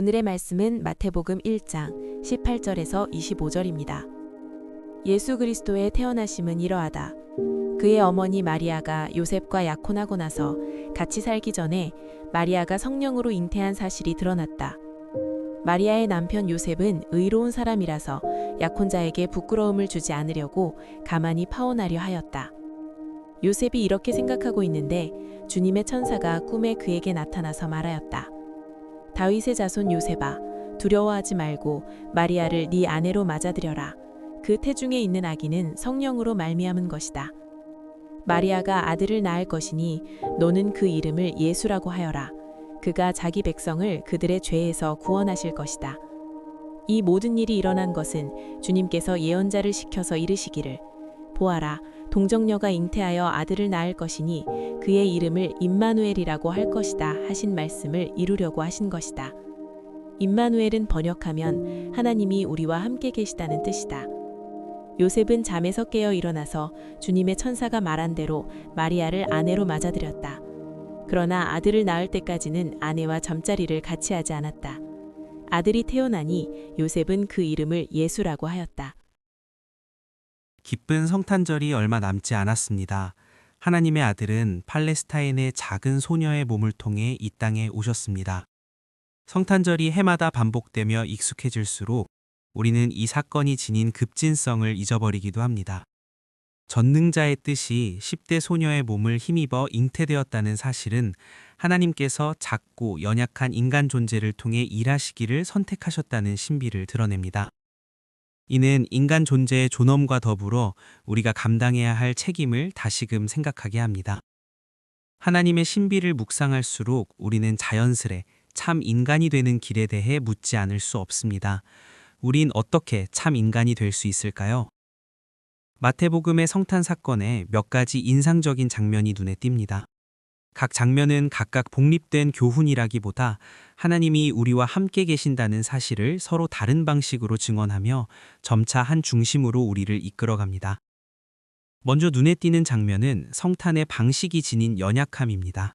오늘의 말씀은 마태복음 1장 18절에서 25절입니다. 예수 그리스도의 태어나심은 이러하다. 그의 어머니 마리아가 요셉과 약혼하고 나서 같이 살기 전에 마리아가 성령으로 잉태한 사실이 드러났다. 마리아의 남편 요셉은 의로운 사람이라서 약혼자에게 부끄러움을 주지 않으려고 가만히 파혼하려 하였다. 요셉이 이렇게 생각하고 있는데 주님의 천사가 꿈에 그에게 나타나서 말하였다. 다윗의 자손 요셉아, 두려워하지 말고 마리아를 네 아내로 맞아들여라. 그 태중에 있는 아기는 성령으로 말미암은 것이다. 마리아가 아들을 낳을 것이니 너는 그 이름을 예수라고 하여라. 그가 자기 백성을 그들의 죄에서 구원하실 것이다. 이 모든 일이 일어난 것은 주님께서 예언자를 시켜서 이르시기를 보아라, 동정녀가 잉태하여 아들을 낳을 것이니 그의 이름을 임마누엘이라고 할 것이다 하신 말씀을 이루려고 하신 것이다. 임마누엘은 번역하면 하나님이 우리와 함께 계시다는 뜻이다. 요셉은 잠에서 깨어 일어나서 주님의 천사가 말한 대로 마리아를 아내로 맞아들였다. 그러나 아들을 낳을 때까지는 아내와 잠자리를 같이 하지 않았다. 아들이 태어나니 요셉은 그 이름을 예수라고 하였다. 기쁜 성탄절이 얼마 남지 않았습니다. 하나님의 아들은 팔레스타인의 작은 소녀의 몸을 통해 이 땅에 오셨습니다. 성탄절이 해마다 반복되며 익숙해질수록 우리는 이 사건이 지닌 급진성을 잊어버리기도 합니다. 전능자의 뜻이 10대 소녀의 몸을 힘입어 잉태되었다는 사실은 하나님께서 작고 연약한 인간 존재를 통해 일하시기를 선택하셨다는 신비를 드러냅니다. 이는 인간 존재의 존엄과 더불어 우리가 감당해야 할 책임을 다시금 생각하게 합니다. 하나님의 신비를 묵상할수록 우리는 자연스레 참 인간이 되는 길에 대해 묻지 않을 수 없습니다. 우린 어떻게 참 인간이 될 수 있을까요? 마태복음의 성탄 사건에 몇 가지 인상적인 장면이 눈에 띕니다. 각 장면은 각각 복립된 교훈이라기보다 하나님이 우리와 함께 계신다는 사실을 서로 다른 방식으로 증언하며 점차 한 중심으로 우리를 이끌어갑니다. 먼저 눈에 띄는 장면은 성탄의 방식이 지닌 연약함입니다.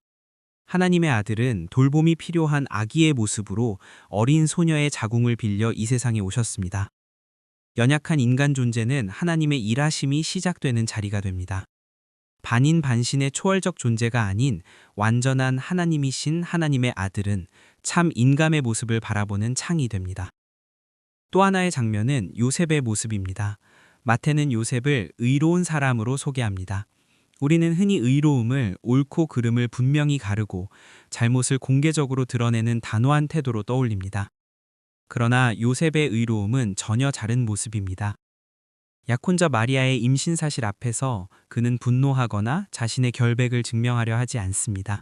하나님의 아들은 돌봄이 필요한 아기의 모습으로 어린 소녀의 자궁을 빌려 이 세상에 오셨습니다. 연약한 인간 존재는 하나님의 일하심이 시작되는 자리가 됩니다. 반인반신의 초월적 존재가 아닌 완전한 하나님이신 하나님의 아들은 참 인감의 모습을 바라보는 창이 됩니다. 또 하나의 장면은 요셉의 모습입니다. 마태는 요셉을 의로운 사람으로 소개합니다. 우리는 흔히 의로움을 옳고 그름을 분명히 가르고 잘못을 공개적으로 드러내는 단호한 태도로 떠올립니다. 그러나 요셉의 의로움은 전혀 다른 모습입니다. 약혼자 마리아의 임신 사실 앞에서 그는 분노하거나 자신의 결백을 증명하려 하지 않습니다.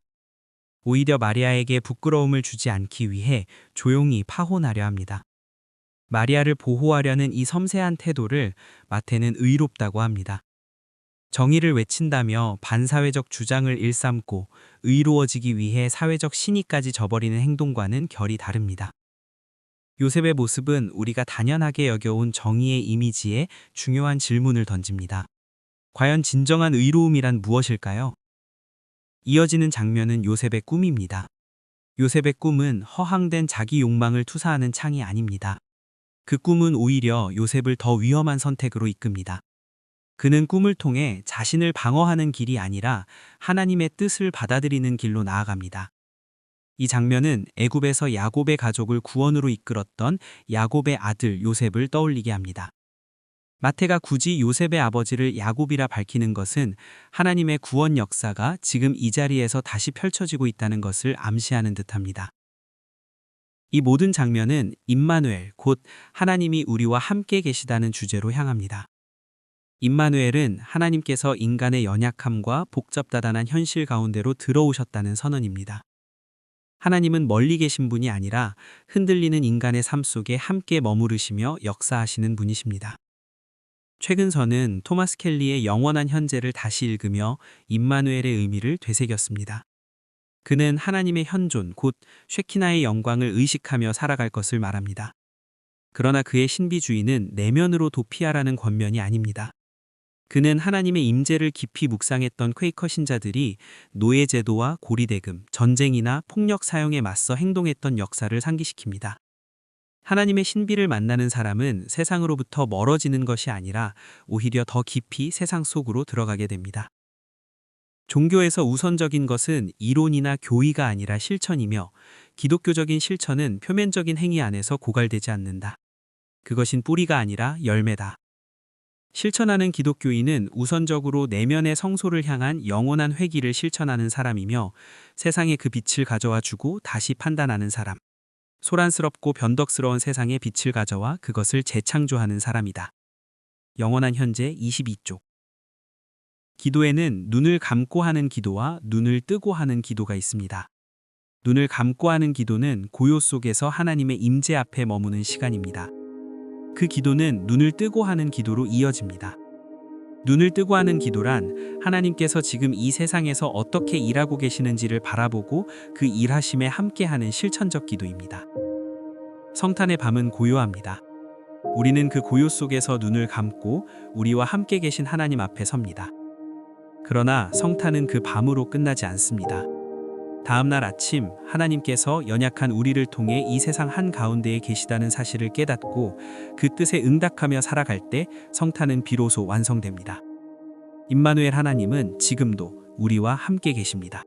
오히려 마리아에게 부끄러움을 주지 않기 위해 조용히 파혼하려 합니다. 마리아를 보호하려는 이 섬세한 태도를 마태는 의롭다고 합니다. 정의를 외친다며 반사회적 주장을 일삼고 의로워지기 위해 사회적 신의까지 저버리는 행동과는 결이 다릅니다. 요셉의 모습은 우리가 단연하게 여겨온 정의의 이미지에 중요한 질문을 던집니다. 과연 진정한 의로움이란 무엇일까요? 이어지는 장면은 요셉의 꿈입니다. 요셉의 꿈은 허황된 자기 욕망을 투사하는 창이 아닙니다. 그 꿈은 오히려 요셉을 더 위험한 선택으로 이끕니다. 그는 꿈을 통해 자신을 방어하는 길이 아니라 하나님의 뜻을 받아들이는 길로 나아갑니다. 이 장면은 애굽에서 야곱의 가족을 구원으로 이끌었던 야곱의 아들 요셉을 떠올리게 합니다. 마태가 굳이 요셉의 아버지를 야곱이라 밝히는 것은 하나님의 구원 역사가 지금 이 자리에서 다시 펼쳐지고 있다는 것을 암시하는 듯합니다. 이 모든 장면은 임마누엘, 곧 하나님이 우리와 함께 계시다는 주제로 향합니다. 임마누엘은 하나님께서 인간의 연약함과 복잡다단한 현실 가운데로 들어오셨다는 선언입니다. 하나님은 멀리 계신 분이 아니라 흔들리는 인간의 삶 속에 함께 머무르시며 역사하시는 분이십니다. 최근 저는 토마스 켈리의 영원한 현재를 다시 읽으며 임마누엘의 의미를 되새겼습니다. 그는 하나님의 현존, 곧 쉐키나의 영광을 의식하며 살아갈 것을 말합니다. 그러나 그의 신비주의는 내면으로 도피하라는 권면이 아닙니다. 그는 하나님의 임재를 깊이 묵상했던 퀘이커 신자들이 노예제도와 고리대금, 전쟁이나 폭력 사용에 맞서 행동했던 역사를 상기시킵니다. 하나님의 신비를 만나는 사람은 세상으로부터 멀어지는 것이 아니라 오히려 더 깊이 세상 속으로 들어가게 됩니다. 종교에서 우선적인 것은 이론이나 교의가 아니라 실천이며 기독교적인 실천은 표면적인 행위 안에서 고갈되지 않는다. 그것인 뿌리가 아니라 열매다. 실천하는 기독교인은 우선적으로 내면의 성소를 향한 영원한 회귀를 실천하는 사람이며 세상에 그 빛을 가져와 주고 다시 판단하는 사람. 소란스럽고 변덕스러운 세상에 빛을 가져와 그것을 재창조하는 사람이다. 영원한 현재 22쪽. 기도에는 눈을 감고 하는 기도와 눈을 뜨고 하는 기도가 있습니다. 눈을 감고 하는 기도는 고요 속에서 하나님의 임재 앞에 머무는 시간입니다. 그 기도는 눈을 뜨고 하는 기도로 이어집니다. 눈을 뜨고 하는 기도란 하나님께서 지금 이 세상에서 어떻게 일하고 계시는지를 바라보고 그 일하심에 함께하는 실천적 기도입니다. 성탄의 밤은 고요합니다. 우리는 그 고요 속에서 눈을 감고 우리와 함께 계신 하나님 앞에 섭니다. 그러나 성탄은 그 밤으로 끝나지 않습니다. 다음 날 아침 하나님께서 연약한 우리를 통해 이 세상 한가운데에 계시다는 사실을 깨닫고 그 뜻에 응답하며 살아갈 때 성탄은 비로소 완성됩니다. 임마누엘 하나님은 지금도 우리와 함께 계십니다.